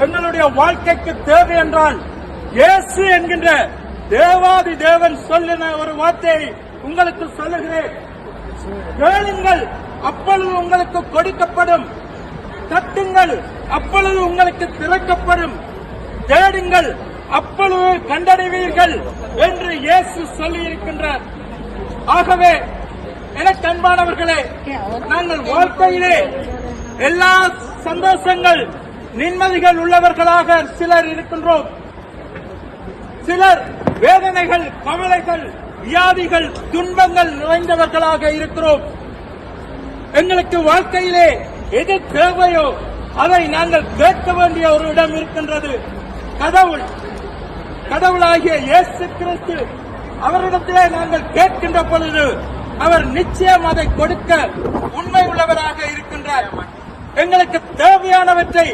எங்களுடைய வாழ்க்கைக்கு தேவை என்றால் இயேசு என்கின்ற தேவாதி தேவன் சொல்லின ஒரு வார்த்தையை உங்களுக்கு சொல்லுகிறேன். கேளுங்கள், அப்பொழுது உங்களுக்கு கொடுக்கப்படும். தட்டுங்கள், அப்பொழுது உங்களுக்கு திறக்கப்படும். தேடுங்கள், அப்பொழுது கண்டடைவீர்கள் என்று இயேசு சொல்லி இருக்கின்றார். ஆகவே எனக்கு அன்பானவர்களே, நாங்கள் வாழ்க்கையிலே எல்லா சந்தோஷங்கள் நிம்மதிகள் உள்ளவர்களாக சிலர் இருக்கின்றோம். சிலர் வேதனைகள், கவலைகள், வியாதிகள், துன்பங்கள் நிறைந்தவர்களாக இருக்கிறோம். எங்களுக்கு வாழ்க்கையிலே எது தேவையோ அதை நாங்கள் கேட்க வேண்டிய ஒரு இடம் இருக்கின்றது. கடவுளாகிய இயேசு கிறிஸ்து, அவரிடத்திலே நாங்கள் கேட்கின்ற பொழுது அவர் நிச்சயம் அதை கொடுக்க உண்மை உள்ளவராக இருக்கின்றார். எங்களுக்கு தேவையானவற்றை